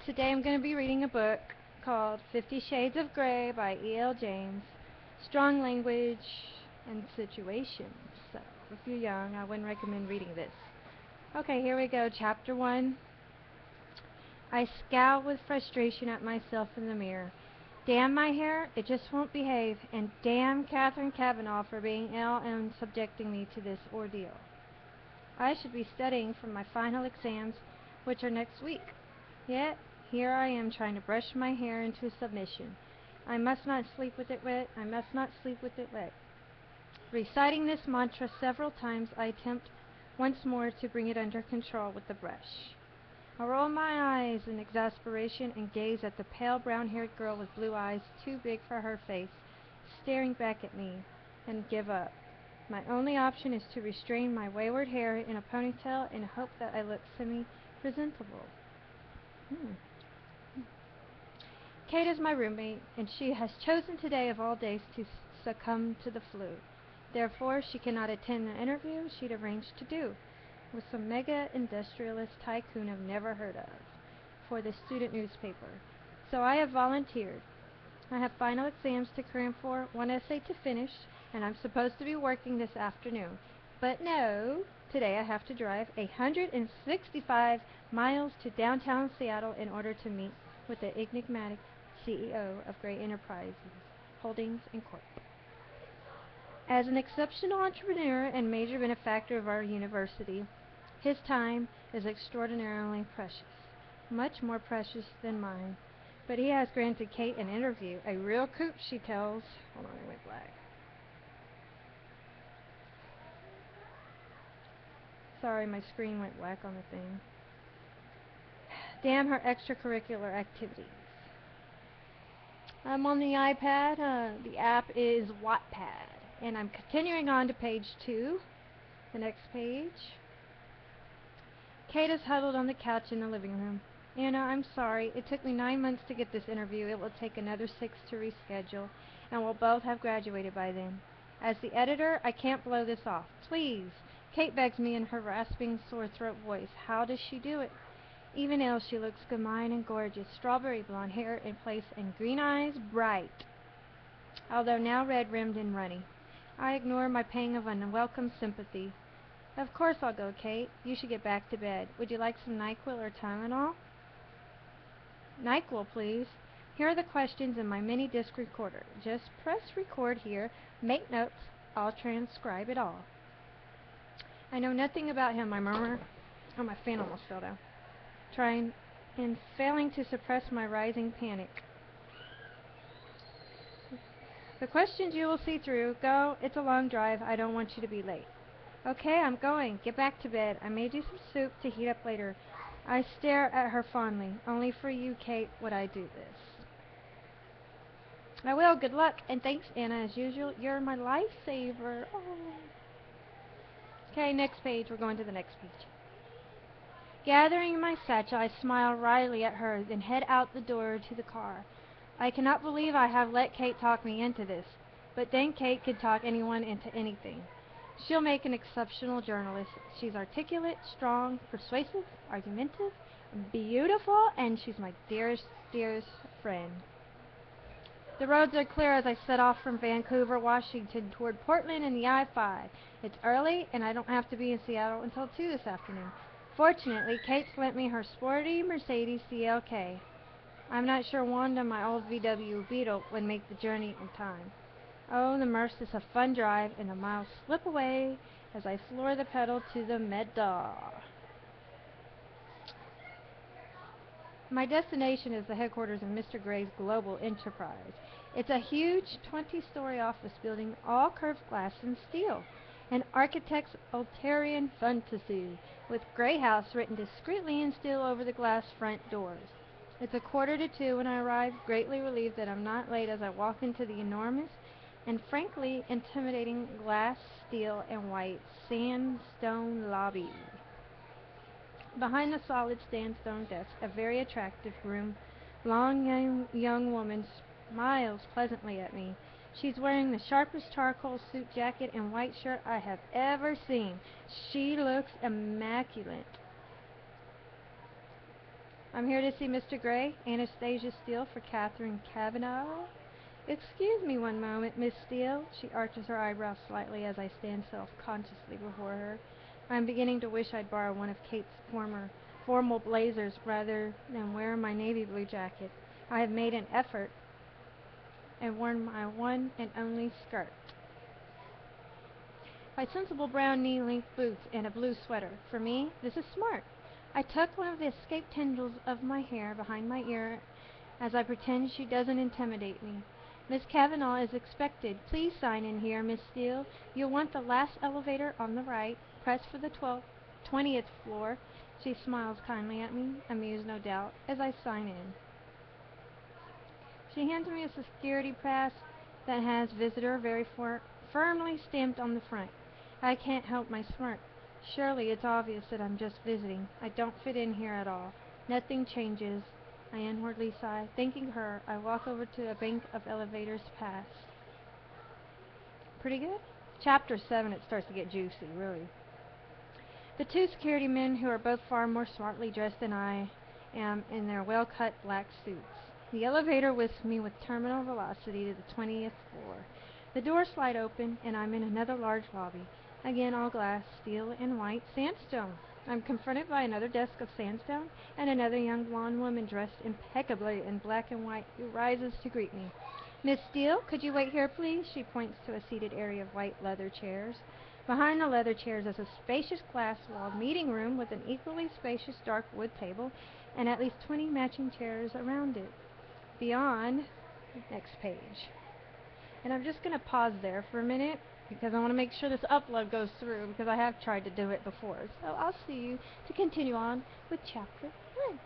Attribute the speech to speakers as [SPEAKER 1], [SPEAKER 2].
[SPEAKER 1] Today I'm going to be reading a book called 50 Shades of Grey by E.L. James. Strong language and situations. So, if you're young, I wouldn't recommend reading this. Okay, here we go. Chapter 1. I scowl with frustration at myself in the mirror. Damn my hair, it just won't behave, and damn Catherine Kavanaugh for being ill and subjecting me to this ordeal. I should be studying for my final exams, which are next week. Yet, here I am trying to brush my hair into submission. I must not sleep with it wet. I must not sleep with it wet. Reciting this mantra several times, I attempt once more to bring it under control with the brush. I roll my eyes in exasperation and gaze at the pale brown-haired girl with blue eyes too big for her face, staring back at me, and give up. My only option is to restrain my wayward hair in a ponytail and hope that I look semi-presentable. Kate is my roommate, and she has chosen today of all days to succumb to the flu. Therefore, she cannot attend the interview she'd arranged to do with some mega-industrialist tycoon I've never heard of for the student newspaper. So I have volunteered. I have final exams to cram for, one essay to finish, and I'm supposed to be working this afternoon. But no, today I have to drive 165 miles to downtown Seattle in order to meet with the enigmatic CEO of Gray Enterprises Holdings Inc. As an exceptional entrepreneur and major benefactor of our university, his time is extraordinarily precious, much more precious than mine. But he has granted Kate an interview, a real coup, she tells. Hold on, it went black. Sorry, my screen went black on the thing. Damn her extracurricular activities. I'm on the iPad. The app is Wattpad. And I'm continuing on to page 2. The next page. Kate is huddled on the couch in the living room. Anna, I'm sorry. It took me 9 months to get this interview. It will take another 6 to reschedule, and we'll both have graduated by then. As the editor, I can't blow this off. Please. Kate begs me in her rasping, sore-throat voice. How does she do it? Even ill, she looks benign and gorgeous. Strawberry blonde hair in place and green eyes bright, although now red-rimmed and runny. I ignore my pang of unwelcome sympathy. Of course I'll go, Kate. You should get back to bed. Would you like some NyQuil or Tylenol? NyQuil, please. Here are the questions in my mini-disc recorder. Just press record here. Make notes. I'll transcribe it all. I know nothing about him, I murmur. Oh, my fan almost fell down. Trying and failing to suppress my rising panic. The questions you will see through. Go. It's a long drive. I don't want you to be late. Okay, I'm going. Get back to bed. I made you some soup to heat up later. I stare at her fondly. Only for you, Kate, would I do this. I will. Good luck. And thanks, Anna, as usual. You're my lifesaver. Oh. Okay, next page. We're going to the next page. Gathering my satchel, I smile wryly at her, then head out the door to the car. I cannot believe I have let Kate talk me into this. But then Kate could talk anyone into anything. She'll make an exceptional journalist. She's articulate, strong, persuasive, argumentative, beautiful, and she's my dearest, dearest friend. The roads are clear as I set off from Vancouver, Washington, toward Portland and the I-5. It's early, and I don't have to be in Seattle until 2 this afternoon. Fortunately, Kate's lent me her sporty Mercedes CLK. I'm not sure Wanda, my old VW Beetle, would make the journey in time. Oh, the Merce is a fun drive, and the miles slip away as I floor the pedal to the meadow. My destination is the headquarters of Mr. Gray's Global Enterprise. It's a huge 20-story office building, all curved glass and steel. An architect's ulterior fantasy, with Gray House written discreetly in steel over the glass front doors. It's 1:45 when I arrive, greatly relieved that I'm not late as I walk into the enormous and frankly intimidating glass, steel, and white sandstone lobby. Behind the solid sandstone desk, a very attractive, long young woman smiles pleasantly at me. She's wearing the sharpest charcoal suit jacket and white shirt I have ever seen. She looks immaculate. I'm here to see Mr. Gray, Anastasia Steele for Catherine Kavanaugh. Excuse me one moment, Miss Steele. She arches her eyebrows slightly as I stand self-consciously before her. I'm beginning to wish I'd borrow one of Kate's formal blazers rather than wear my navy blue jacket. I have made an effort and worn my one and only skirt. My sensible brown knee-length boots and a blue sweater. For me, this is smart. I tuck one of the escaped tendrils of my hair behind my ear as I pretend she doesn't intimidate me. Miss Kavanaugh is expected. Please sign in here, Miss Steele. You'll want the last elevator on the right. Press for the 20th floor. She smiles kindly at me, amused no doubt, as I sign in. She hands me a security pass that has visitor very firmly stamped on the front. I can't help my smirk. Surely it's obvious that I'm just visiting. I don't fit in here at all. Nothing changes. I inwardly sigh. Thanking her, I walk over to a bank of elevators past. Pretty good? Chapter 7, it starts to get juicy, really. The two security men, who are both far more smartly dressed than I am in their well-cut black suits. The elevator whisks me with terminal velocity to the 20th floor. The doors slide open, and I'm in another large lobby. Again, all glass, steel, and white sandstone. I'm confronted by another desk of sandstone and another young blonde woman dressed impeccably in black and white who rises to greet me. Miss Steele, could you wait here, please? She points to a seated area of white leather chairs. Behind the leather chairs is a spacious glass-walled meeting room with an equally spacious dark wood table and at least 20 matching chairs around it. Beyond, next page. And I'm just going to pause there for a minute because I want to make sure this upload goes through because I have tried to do it before. So I'll see you to continue on with chapter 1.